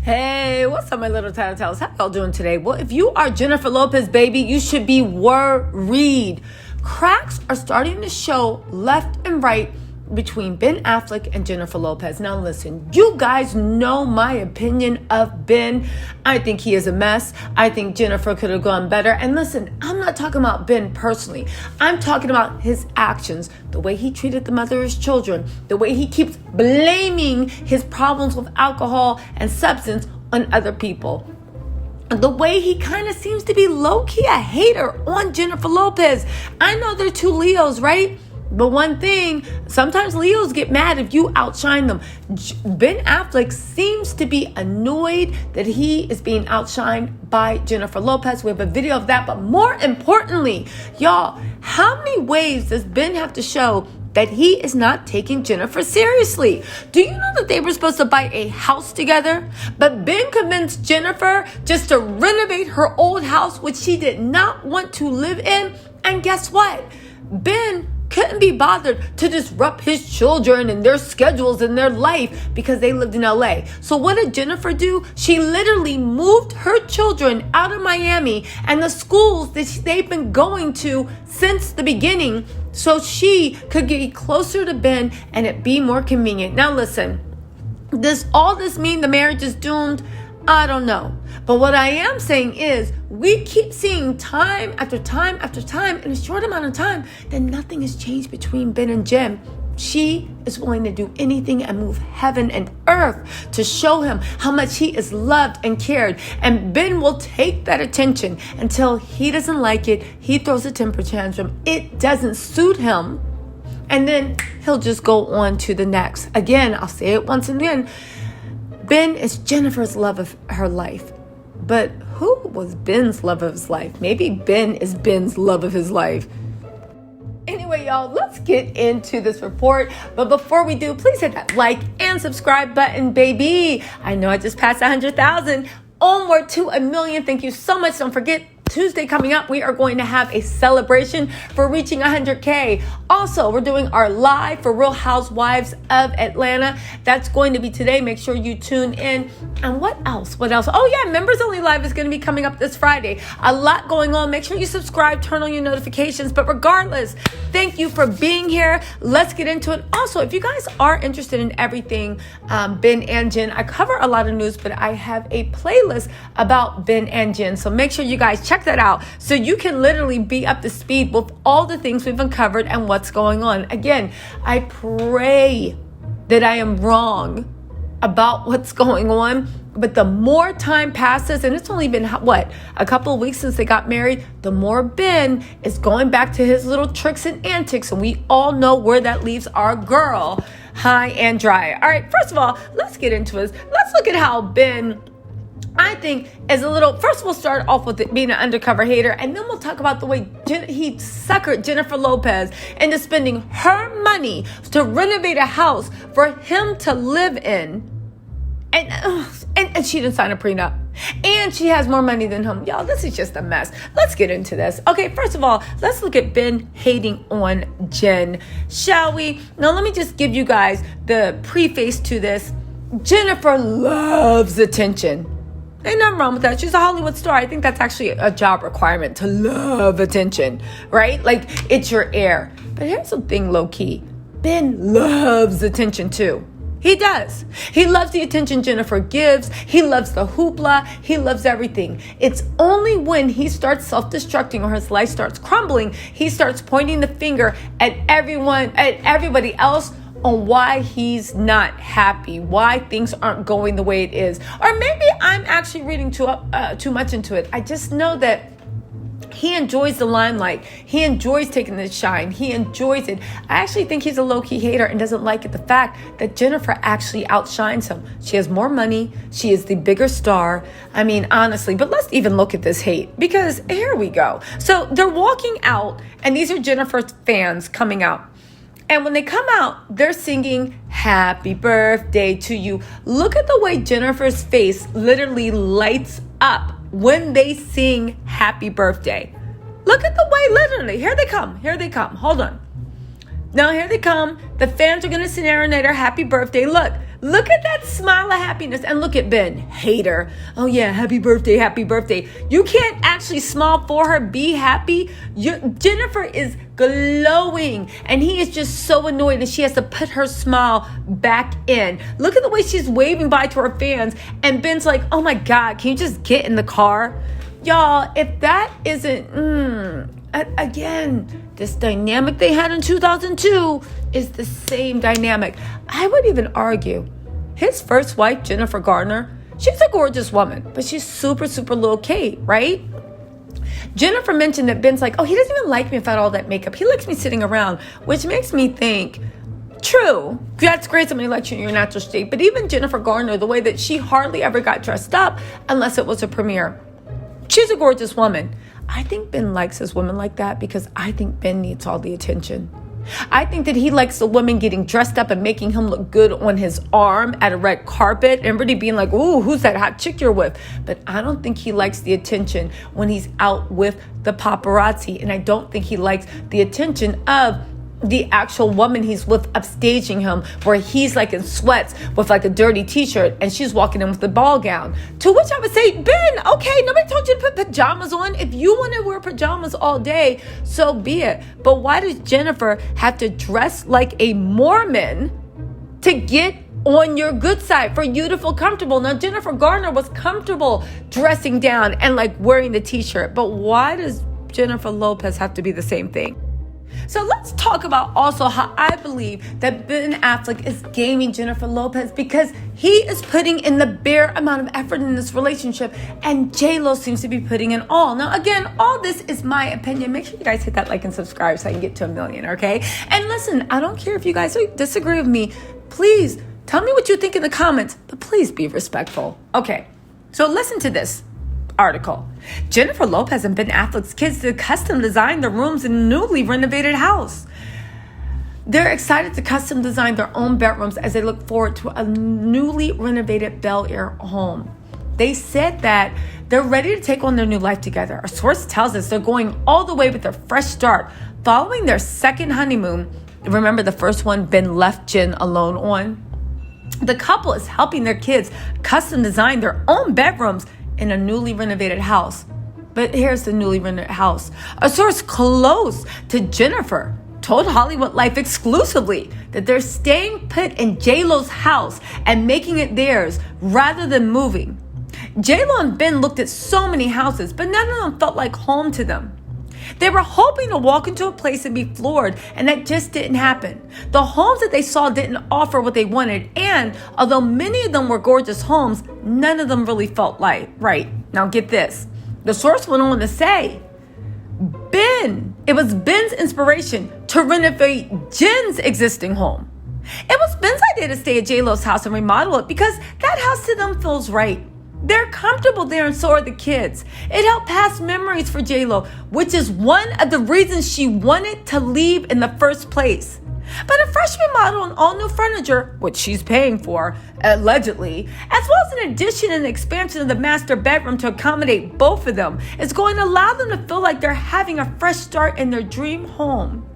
Hey, what's up, my little tattletales? How y'all doing today? Well, if you are Jennifer Lopez, baby, you should be worried. Cracks are starting to show left and right between Ben Affleck and Jennifer Lopez. Now listen, you guys know my opinion of Ben. I think he is a mess. I think Jennifer could have gone better. And listen, I'm not talking about Ben personally. I'm talking about his actions, the way he treated the mother of his children, the way he keeps blaming his problems with alcohol and substance on other people. The way he kind of seems to be low-key a hater on Jennifer Lopez. I know they're two Leos, right? But one thing, sometimes Leos get mad if you outshine them. Ben Affleck seems to be annoyed that he is being outshined by Jennifer Lopez. We have a video of that. But more importantly, y'all, how many ways does Ben have to show that he is not taking Jennifer seriously? Do you know that they were supposed to buy a house together? But Ben convinced Jennifer just to renovate her old house, which she did not want to live in. And guess what? Ben couldn't be bothered to disrupt his children and their schedules and their life because they lived in LA. So what did Jennifer do? She literally moved her children out of Miami and the schools that they've been going to since the beginning so she could get closer to Ben and it be more convenient. Now listen, does all this mean the marriage is doomed? I don't know. But what I am saying is we keep seeing time after time after time in a short amount of time that nothing has changed between Ben and Jen. She is willing to do anything and move heaven and earth to show him how much he is loved and cared. And Ben will take that attention until he doesn't like it. He throws a temper tantrum. It doesn't suit him. And then he'll just go on to the next. Again, I'll say it once and again. Ben is Jennifer's love of her life. But who was Ben's love of his life? Maybe Ben is Ben's love of his life. Anyway, y'all, let's get into this report. But before we do, please hit that like and subscribe button, baby. I know I just passed 100,000. Onward to 1 million. Thank you so much. Don't forget, Tuesday coming up, we are going to have a celebration for reaching 100K. Also, we're doing our live for Real Housewives of Atlanta. That's going to be today. Make sure you tune in. And what else? What else? Oh yeah, Members Only Live is going to be coming up this Friday. A lot going on. Make sure you subscribe, turn on your notifications. But regardless, thank you for being here. Let's get into it. Also, if you guys are interested in everything Ben and Jen, I cover a lot of news, but I have a playlist about Ben and Jen. So make sure you guys check that out so you can literally be up to speed with all the things we've uncovered and what's going on. Again, I pray that I am wrong about what's going on, but the more time passes, and it's only been a couple of weeks since they got married, the more Ben is going back to his little tricks and antics, and we all know where that leaves our girl high and dry. All right, first of all, let's get into this. Let's look at how Ben, I think, is a little, first we'll start off with it being an undercover hater, and then we'll talk about the way he suckered Jennifer Lopez into spending her money to renovate a house for him to live in. And she didn't sign a prenup. And she has more money than him. Y'all, this is just a mess. Let's get into this. Okay, first of all, let's look at Ben hating on Jen, shall we? Now, let me just give you guys the preface to this. Jennifer loves attention. Ain't nothing wrong with that. She's a Hollywood star. I think that's actually a job requirement to love attention, right? Like, it's your air. But here's the thing, low-key. Ben loves attention, too. He does. He loves the attention Jennifer gives. He loves the hoopla. He loves everything. It's only when he starts self-destructing or his life starts crumbling, he starts pointing the finger at everybody else on why he's not happy, why things aren't going the way it is. Or maybe I'm actually reading too much into it. I just know that he enjoys the limelight. He enjoys taking the shine. He enjoys it. I actually think he's a low-key hater and doesn't like it, the fact that Jennifer actually outshines him. She has more money. She is the bigger star. I mean, honestly, but let's even look at this hate, because here we go. So they're walking out, and these are Jennifer's fans coming out. And when they come out, they're singing happy birthday to you. Look at the way Jennifer's face literally lights up when they sing happy birthday. Look at the way, literally, here they come. Hold on. Now here they come. The fans are going to serenade her happy birthday. Look, Look at that smile of happiness. And look at Ben, hater. Oh yeah, happy birthday, happy birthday. You can't actually smile for her, be happy. Jennifer is glowing, and he is just so annoyed that she has to put her smile back in. Look at the way she's waving bye to her fans, and Ben's like, oh my God, can you just get in the car? Y'all, if that isn't, again, this dynamic they had in 2002 is the same dynamic. I would even argue his first wife, Jennifer Garner, she's a gorgeous woman, but she's super, super little Kate, right? Jennifer mentioned that Ben's like, oh, he doesn't even like me without all that makeup. He likes me sitting around, which makes me think, true, that's great, somebody likes you in your natural state. But even Jennifer Garner, the way that she hardly ever got dressed up unless it was a premiere. She's a gorgeous woman. I think Ben likes his women like that because I think Ben needs all the attention. I think that he likes the women getting dressed up and making him look good on his arm at a red carpet and really being like, ooh, who's that hot chick you're with? But I don't think he likes the attention when he's out with the paparazzi. And I don't think he likes the attention of the actual woman he's with upstaging him, where he's like in sweats with like a dirty t-shirt and she's walking in with the ball gown. To which I would say, Ben, okay, nobody told you to put pajamas on. If you want to wear pajamas all day, so be it. But why does Jennifer have to dress like a Mormon to get on your good side for you to feel comfortable? Now, Jennifer Garner was comfortable dressing down and like wearing the t-shirt, but why does Jennifer Lopez have to be the same thing? So let's talk about also how I believe that Ben Affleck is gaming Jennifer Lopez, because he is putting in the bare amount of effort in this relationship, and J-Lo seems to be putting in all. Now, again, all this is my opinion. Make sure you guys hit that like and subscribe so I can get to 1 million, okay? And listen, I don't care if you guys disagree with me. Please tell me what you think in the comments, but please be respectful. Okay, so listen to this article. Jennifer Lopez and Ben Affleck's kids did custom design their rooms in a newly renovated house. They're excited to custom design their own bedrooms as they look forward to a newly renovated Bel Air home. They said that they're ready to take on their new life together. A source tells us they're going all the way with their fresh start following their second honeymoon. Remember the first one Ben left Jen alone on? The couple is helping their kids custom design their own bedrooms in a newly renovated house. But here's the newly renovated house. A source close to Jennifer told Hollywood Life exclusively that they're staying put in J-Lo's house and making it theirs rather than moving. J-Lo and Ben looked at so many houses, but none of them felt like home to them. They were hoping to walk into a place and be floored, and that just didn't happen. The homes that they saw didn't offer what they wanted, and although many of them were gorgeous homes, none of them really felt like right. Now get this. The source went on to say, it was Ben's inspiration to renovate Jen's existing home. It was Ben's idea to stay at J-Lo's house and remodel it because that house to them feels right. They're comfortable there, and so are the kids. It helped pass memories for J-Lo, which is one of the reasons she wanted to leave in the first place. But a fresh remodel and all new furniture, which she's paying for, allegedly, as well as an addition and expansion of the master bedroom to accommodate both of them, is going to allow them to feel like they're having a fresh start in their dream home.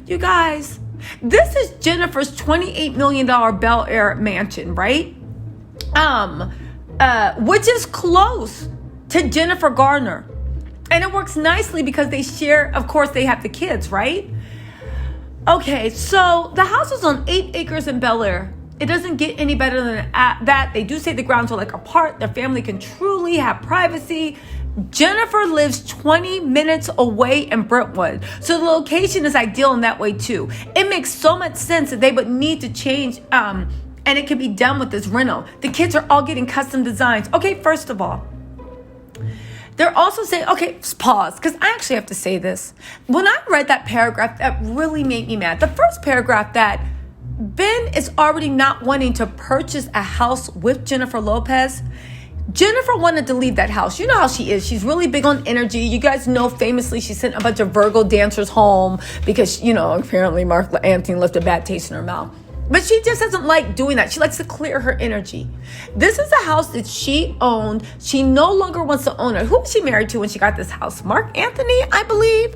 You guys, this is Jennifer's $28 million Bel Air mansion, right? Which is close to Jennifer Garner. And it works nicely because they share, of course, they have the kids, right? Okay, so the house is on 8 acres in Bel Air. It doesn't get any better than that. They do say the grounds are like apart. Their family can truly have privacy. Jennifer lives 20 minutes away in Brentwood, so the location is ideal in that way too. It makes so much sense that they would need to change, and it can be done with this reno. The kids are all getting custom designs. Okay, first of all, they're also saying, okay, pause, because I actually have to say this. When I read that paragraph, that really made me mad. The first paragraph, that Ben is already not wanting to purchase a house with Jennifer Lopez. Jennifer wanted to leave that house. You know how she is. She's really big on energy. You guys know famously she sent a bunch of Virgo dancers home because, apparently Mark Anthony left a bad taste in her mouth. But she just doesn't like doing that. She likes to clear her energy. This is a house that she owned. She no longer wants to own it. Who was she married to when she got this house? Mark Anthony, I believe.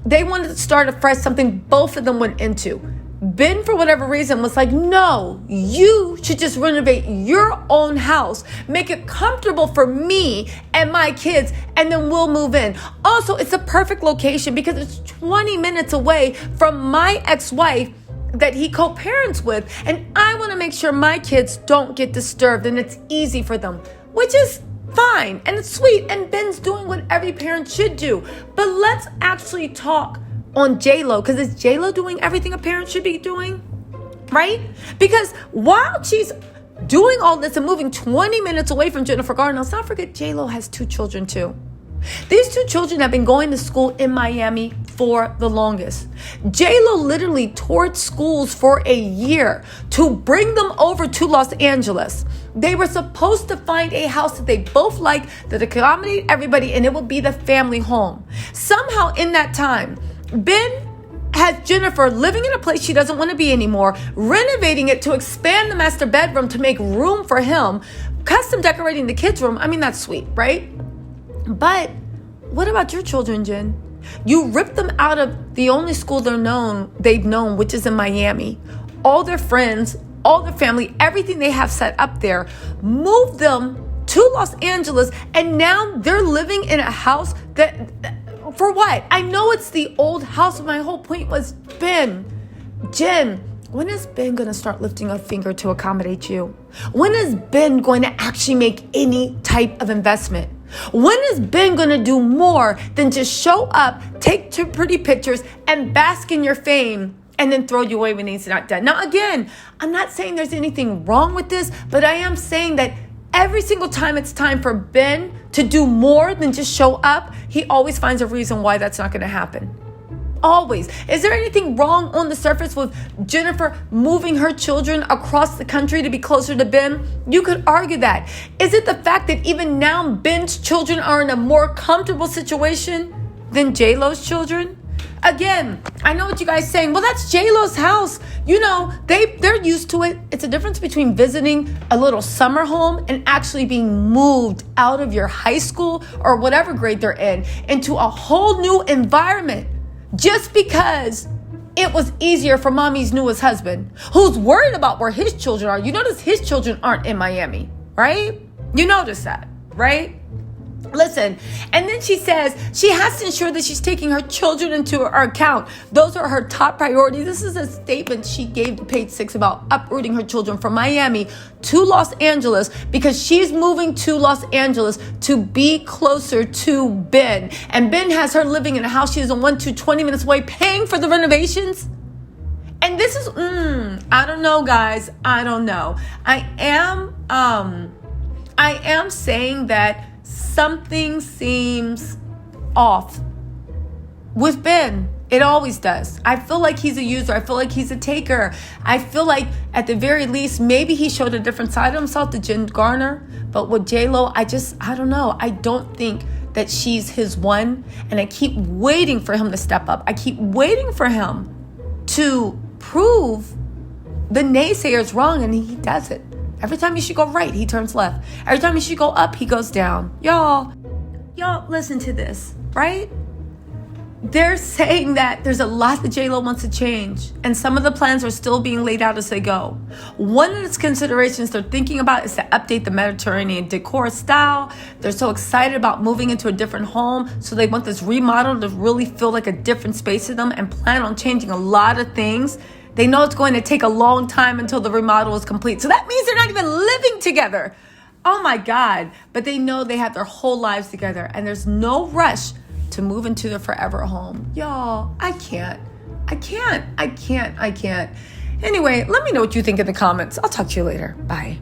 They wanted to start afresh, something both of them went into. Ben, for whatever reason, was like, no, you should just renovate your own house, make it comfortable for me and my kids, and then we'll move in. Also, it's a perfect location because it's 20 minutes away from my ex-wife that he co-parents with, and I want to make sure my kids don't get disturbed and it's easy for them, which is fine and it's sweet, and Ben's doing what every parent should do. But let's actually talk on J-Lo, because is J-Lo doing everything a parent should be doing, right? Because while she's doing all this and moving 20 minutes away from Jennifer Garner, let's not forget J-Lo has 2 children too. These 2 children have been going to school in Miami for the longest. J-Lo literally toured schools for a year to bring them over to Los Angeles. They were supposed to find a house that they both like, that accommodate everybody, and it would be the family home. Somehow in that time, Ben has Jennifer living in a place she doesn't want to be anymore, renovating it to expand the master bedroom to make room for him, custom decorating the kids' room. I mean, that's sweet, right? But what about your children, Jen? You ripped them out of the only school they've known, which is in Miami. All their friends, all their family, everything they have set up there, moved them to Los Angeles, and now they're living in a house that... For what? I know it's the old house, but my whole point was, Ben, Jen, when is Ben going to start lifting a finger to accommodate you? When is Ben going to actually make any type of investment? When is Ben going to do more than just show up, take 2 pretty pictures, and bask in your fame, and then throw you away when he's not done? Now, again, I'm not saying there's anything wrong with this, but I am saying that every single time it's time for Ben to do more than just show up, he always finds a reason why that's not going to happen. Always. Is there anything wrong on the surface with Jennifer moving her children across the country to be closer to Ben? You could argue that. Is it the fact that even now Ben's children are in a more comfortable situation than J-Lo's children? Again, I know what you guys are saying. Well, that's J-Lo's house. You know, they're used to it. It's a difference between visiting a little summer home and actually being moved out of your high school or whatever grade they're in into a whole new environment just because it was easier for mommy's newest husband, who's worried about where his children are. You notice his children aren't in Miami, right? You notice that, right? Listen, and then she says she has to ensure that she's taking her children into her account. Those are her top priorities. This is a statement she gave to Page 6 about uprooting her children from Miami to Los Angeles because she's moving to Los Angeles to be closer to Ben. And Ben has her living in a house she doesn't want to 20 minutes away, paying for the renovations. And this is, I don't know, guys. I don't know. I am saying that something seems off with Ben. It always does. I feel like he's a user. I feel like he's a taker. I feel like at the very least, maybe he showed a different side of himself to Jen Garner. But with J-Lo, I don't know. I don't think that she's his one. And I keep waiting for him to step up. I keep waiting for him to prove the naysayers wrong, and he does it. Every time you should go right, he turns left. Every time you should go up, he goes down. Y'all listen to this, right? They're saying that there's a lot that J-Lo wants to change, and some of the plans are still being laid out as they go. One of its considerations they're thinking about is to update the Mediterranean decor style. They're so excited about moving into a different home, so they want this remodel to really feel like a different space to them and plan on changing a lot of things. They know it's going to take a long time until the remodel is complete. So that means they're not even living together. Oh my God. But they know they have their whole lives together, and there's no rush to move into their forever home. Y'all, I can't. Anyway, let me know what you think in the comments. I'll talk to you later. Bye.